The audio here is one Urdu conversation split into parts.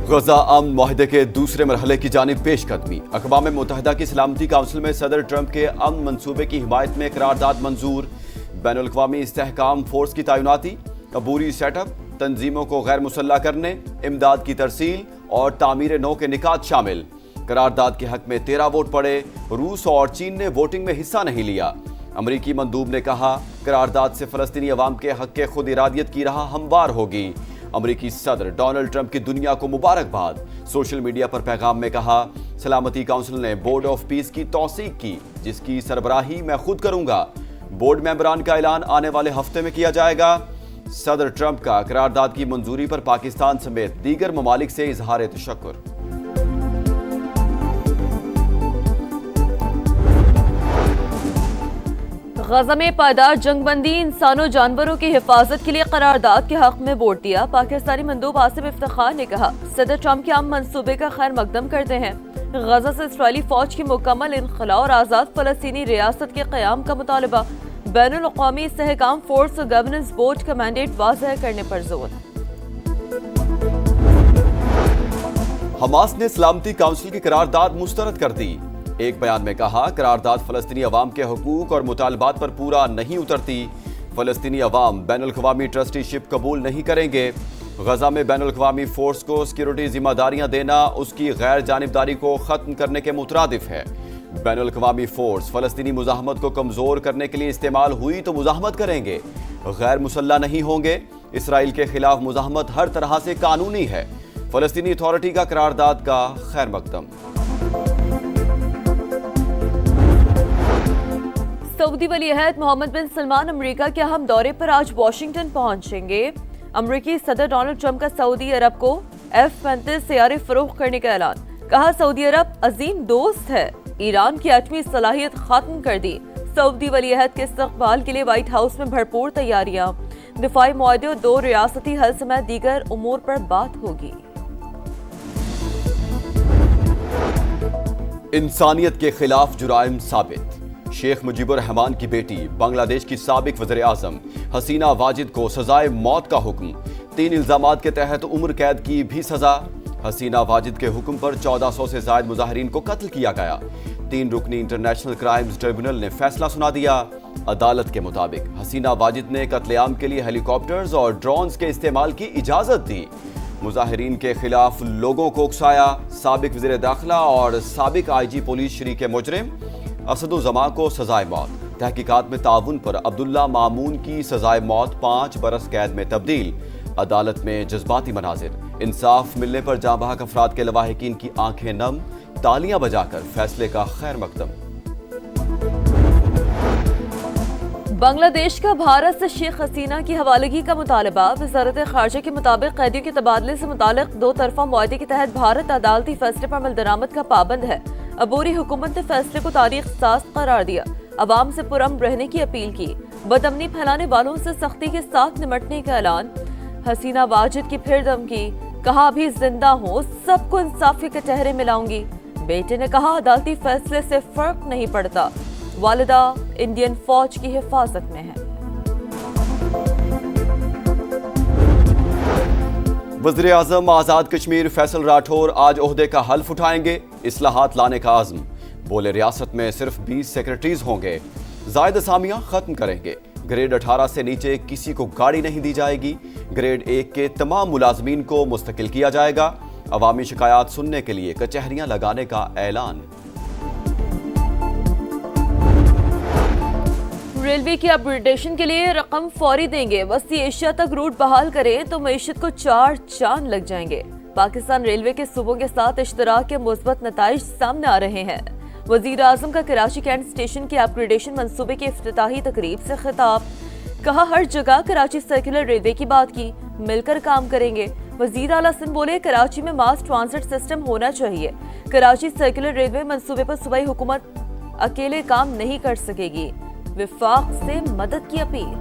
غزہ امن معاہدے کے دوسرے مرحلے کی جانب پیش قدمی۔ اقوام متحدہ کی سلامتی کونسل میں صدر ٹرمپ کے امن منصوبے کی حمایت میں قرارداد منظور۔ بین الاقوامی استحکام فورس کی تعیناتی، عبوری سیٹ اپ، تنظیموں کو غیر مسلح کرنے، امداد کی ترسیل اور تعمیر نو کے نکات شامل۔ قرارداد کے حق میں 13 ووٹ پڑے۔ روس اور چین نے ووٹنگ میں حصہ نہیں لیا۔ امریکی مندوب نے کہا قرارداد سے فلسطینی عوام کے حق کے خود ارادیت کی راہ ہموار ہوگی۔ امریکی صدر ڈونلڈ ٹرمپ کی دنیا کو مبارکباد۔ سوشل میڈیا پر پیغام میں کہا سلامتی کونسل نے بورڈ آف پیس کی توثیق کی، جس کی سربراہی میں خود کروں گا۔ بورڈ ممبران کا اعلان آنے والے ہفتے میں کیا جائے گا۔ صدر ٹرمپ کا قرارداد کی منظوری پر پاکستان سمیت دیگر ممالک سے اظہار تشکر۔ غزہ میں پائیدار جنگ بندی، انسانوں جانوروں کی حفاظت کے لیے قرارداد کے حق میں ووٹ دیا۔ پاکستانی مندوب آصف افتخار نے کہا صدر ٹرمپ کے امن منصوبے کا خیر مقدم کرتے ہیں۔ غزہ سے اسرائیلی فوج کی مکمل انخلا اور آزاد فلسطینی ریاست کے قیام کا مطالبہ۔ بین الاقوامی استحکام فورس اور گورننس بورڈ کا مینڈیٹ واضح کرنے پر زور۔ حماس نے سلامتی کونسل کی قرارداد مسترد کر دی۔ ایک بیان میں کہا قرارداد فلسطینی عوام کے حقوق اور مطالبات پر پورا نہیں اترتی۔ فلسطینی عوام بین الاقوامی ٹرسٹی شپ قبول نہیں کریں گے۔ غزہ میں بین الاقوامی فورس کو سیکیورٹی ذمہ داریاں دینا اس کی غیر جانبداری کو ختم کرنے کے مترادف ہے۔ بین الاقوامی فورس فلسطینی مزاحمت کو کمزور کرنے کے لیے استعمال ہوئی تو مزاحمت کریں گے، غیر مسلح نہیں ہوں گے۔ اسرائیل کے خلاف مزاحمت ہر طرح سے قانونی ہے۔ فلسطینی اتھارٹی کا قرارداد کا خیر مقدم۔ سعودی ولی عہد محمد بن سلمان امریکہ کے اہم دورے پر آج واشنگٹن پہنچیں گے۔ امریکی صدر ڈونلڈ ٹرمپ کا سعودی عرب کو F-35 طیارے فروخت کرنے کا اعلان۔ کہا سعودی عرب عظیم دوست ہے، ایران کی ایٹمی صلاحیت ختم کر دی۔ سعودی ولی عہد کے استقبال کے لیے وائٹ ہاؤس میں بھرپور تیاریاں۔ دفاعی معاہدے اور 2 ریاستی حل سمیت دیگر امور پر بات ہوگی۔ انسانیت کے خلاف جرائم ثابت۔ شیخ مجیب الرحمان کی بیٹی بنگلہ دیش کی سابق وزیر اعظم حسینہ واجد کو سزائے موت کا حکم۔ 3 الزامات کے تحت عمر قید کی بھی سزا۔ حسینہ واجد کے حکم پر 1400 سے زائد مظاہرین کو قتل کیا گیا۔ 3 رکنی انٹرنیشنل کرائمز ٹریبونل نے فیصلہ سنا دیا۔ عدالت کے مطابق حسینہ واجد نے قتل عام کے لیے ہیلی کاپٹرز اور ڈرونز کے استعمال کی اجازت دی۔ مظاہرین کے خلاف لوگوں کو اکسایا۔ سابق وزیر داخلہ اور سابق IG پولیس شریک مجرم اسد الزماں کو سزائے موت۔ تحقیقات میں تعاون پر عبداللہ مامون کی سزائے موت 5 برس قید میں تبدیل۔ عدالت میں جذباتی مناظر۔ انصاف ملنے پر جاں بحق افراد کے لواحقین کی آنکھیں نم، تالیاں بجا کر فیصلے کا خیر مقدم۔ بنگلہ دیش کا بھارت سے شیخ حسینہ کی حوالگی کا مطالبہ۔ وزارت خارجہ کے مطابق قیدیوں کے تبادلے سے متعلق 2 طرفہ معاہدے کے تحت بھارت عدالتی فیصلے پر عمل درآمد کا پابند ہے۔ عبوری حکومت نے فیصلے کو تاریخ ساز قرار دیا، عوام سے پرامن رہنے کی اپیل کی، بدامنی پھیلانے والوں سے سختی کے ساتھ نمٹنے کا اعلان۔ حسینہ واجد کی پھر دھمکی، کہا ابھی زندہ ہوں سب کو انصاف کے کٹہرے ملاؤں گی۔ بیٹے نے کہا عدالتی فیصلے سے فرق نہیں پڑتا، والدہ انڈین فوج کی حفاظت میں ہے۔ وزیر اعظم آزاد کشمیر فیصل راٹھور آج عہدے کا حلف اٹھائیں گے۔ اصلاحات لانے کا عزم۔ بولے ریاست میں صرف 20 سیکرٹریز ہوں گے، زائد اسامیاں ختم کریں گے۔ گریڈ 18 سے نیچے کسی کو گاڑی نہیں دی جائے گی۔ گریڈ 1 کے تمام ملازمین کو مستقل کیا جائے گا۔ عوامی شکایات سننے کے لیے کچہریاں لگانے کا اعلان۔ ریلوے کی اپ گریڈیشن کے لیے رقم فوری دیں گے۔ وسطی ایشیا تک روٹ بحال کریں تو معیشت کو 4 چاند لگ جائیں گے۔ پاکستان ریلوے کے صوبوں کے ساتھ اشتراک کے مثبت نتائج سامنے آ رہے ہیں۔ وزیر اعظم کا کراچی کینٹ اسٹیشن کے اپ گریڈیشن منصوبے کی افتتاحی تقریب سے خطاب۔ کہا ہر جگہ کراچی سرکولر ریلوے کی بات کی، مل کر کام کریں گے۔ وزیر اعلیٰ سندھ بولے کراچی میں ماس ٹرانزٹ سسٹم ہونا چاہیے۔ کراچی سرکولر ریلوے منصوبے پر صوبائی حکومت اکیلے کام نہیں کر سکے گی، وفاق سے مدد کی اپیل۔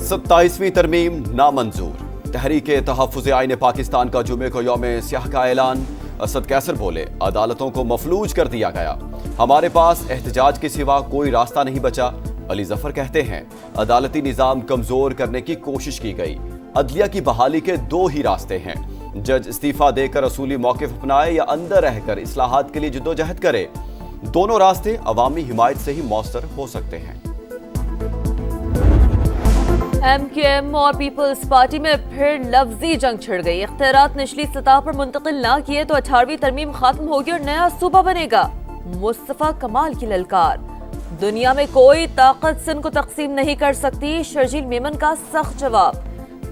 27ویں ترمیم نامنظور۔ تحریک تحفظ آئین پاکستان کا جمعے کو یوم سیاہ کا اعلان۔ اسد کیسر بولے عدالتوں کو مفلوج کر دیا گیا، ہمارے پاس احتجاج کے سوا کوئی راستہ نہیں بچا۔ علی ظفر کہتے ہیں عدالتی نظام کمزور کرنے کی کوشش کی گئی، عدلیہ کی بحالی کے دو ہی راستے ہیں، جج استعفیٰ دے کر اصولی موقف اپنائے یا اندر رہ کر اصلاحات کے لیے جدوجہد کرے، دونوں راستے عوامی حمایت سے ہی مؤثر ہو سکتے ہیں۔ ایم کیو ایم اور پیپلز پارٹی میں پھر لفظی جنگ چھڑ گئی، اختیارات نچلی سطح پر منتقل نہ کیے تو 18ویں ترمیم ختم ہوگی اور نیا صوبہ بنے گا، مصطفیٰ کمال کی للکار، دنیا میں کوئی طاقت سندھ کو تقسیم نہیں کر سکتی، شرجیل میمن کا سخت جواب،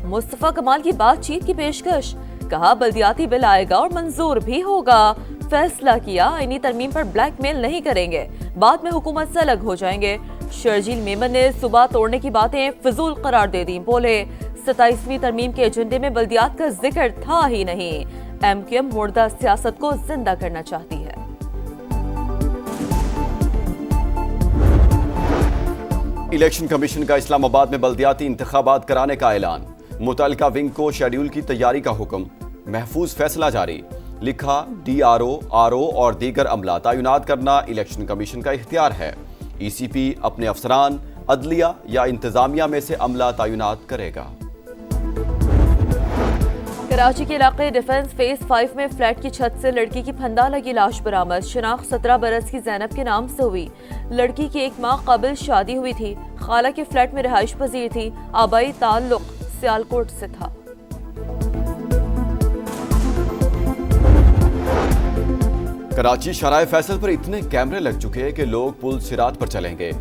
مصطفیٰ کمال کی بات چیت کی پیشکش، کہا بلدیاتی بل آئے گا اور منظور بھی ہوگا، فیصلہ کیا آئینی ترمیم پر بلیک میل نہیں کریں گے، بعد میں حکومت سے الگ ہو جائیں گے۔ شرجیل میمن نے صوبہ توڑنے کی باتیں فضول قرار دے دیں، بولے 27ویں ترمیم کے ایجنڈے میں بلدیات کا ذکر تھا ہی نہیں، ایم کیو ایم مردہ سیاست کو زندہ کرنا چاہتی ہے۔ الیکشن کمیشن کا اسلام آباد میں بلدیاتی انتخابات کرانے کا اعلان، متعلقہ ونگ کو شیڈیول کی تیاری کا حکم، محفوظ فیصلہ جاری، لکھا ڈی آر او اور دیگر عملہ تعینات کرنا الیکشن کمیشن کا اختیار ہے، ای سی پی اپنے افسران عدلیہ یا انتظامیہ میں سے عملہ تعینات کرے گا۔ کراچی کے علاقے ڈیفنس فیز 5 میں فلیٹ کی چھت سے لڑکی کی پھندا لگی لاش برآمد، شناخت 17 برس کی زینب کے نام سے ہوئی، لڑکی کی 1 ماہ قبل شادی ہوئی تھی، خالہ کے فلیٹ میں رہائش پذیر تھی، آبائی تعلق سیالکوٹ سے تھا۔ کراچی شارع فیصل پر اتنے کیمرے لگ چکے کہ لوگ پل صراط پر چلیں گے،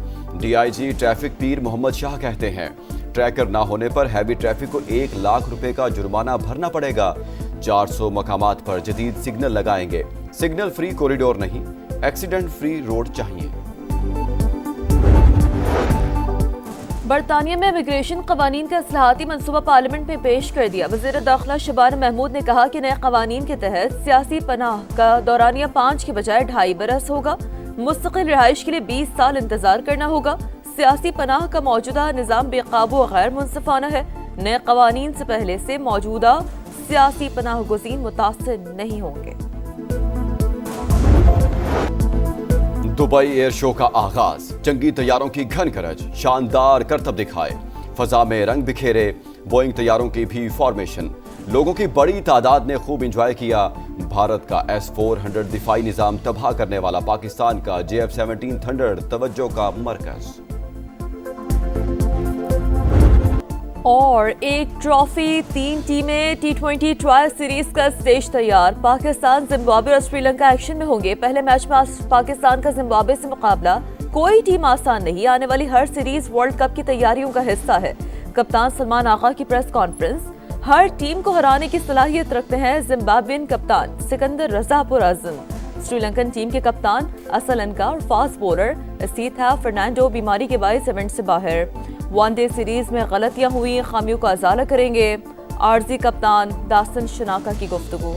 ڈی آئی جی ٹریفک پیر محمد شاہ کہتے ہیں ٹریکر نہ ہونے پر ہیوی ٹریفک کو 1 لاکھ روپے کا جرمانہ بھرنا پڑے گا، 400 مقامات پر جدید سگنل لگائیں گے، سگنل فری کوریڈور نہیں، ایکسیڈنٹ فری روڈ چاہیے۔ برطانیہ میں امیگریشن قوانین کا اصلاحاتی منصوبہ پارلیمنٹ میں پیش کر دیا، وزیر داخلہ شبانہ محمود نے کہا کہ نئے قوانین کے تحت سیاسی پناہ کا دورانیہ 5 کے بجائے 2.5 برس ہوگا، مستقل رہائش کے لیے 20 سال انتظار کرنا ہوگا، سیاسی پناہ کا موجودہ نظام بے قابو و غیر منصفانہ ہے، نئے قوانین سے پہلے سے موجودہ سیاسی پناہ گزین متاثر نہیں ہوں گے۔ دبئی ایئر شو کا آغاز، جنگی طیاروں کی گھن کرج، شاندار کرتب دکھائے، فضا میں رنگ بکھیرے، بوئنگ طیاروں کی بھی فارمیشن، لوگوں کی بڑی تعداد نے خوب انجوائے کیا، بھارت کا S-400 دفاعی نظام تباہ کرنے والا پاکستان کا JF-17 تھنڈر توجہ کا مرکز۔ اور ایک ٹرافی، 3 ٹیمیں T20 ٹرائل سیریز کا سٹیج تیار، پاکستان زمبابوے اور سری لنکا ایکشن میں ہوں گے، پہلے میچ میں پاکستان کا زمبابوے سے مقابلہ، کوئی ٹیم آسان نہیں، آنے والی ہر سیریز ورلڈ کپ کی تیاریوں کا حصہ ہے، کپتان سلمان آغا کی پریس کانفرنس، ہر ٹیم کو ہرانے کی صلاحیت رکھتے ہیں زمبابوین کپتان سکندر رضا پرعزم، سری لنکن ٹیم کے کپتان اسل انکا اور فاسٹ بولر اسیتھا فرنانڈو بیماری کے باعث ایونٹ سے باہر، ون ڈے سیریز میں غلطیاں ہوئی، خامیوں کا ازالہ کریں گے، عارضی کپتان داسن شناکا کی گفتگو۔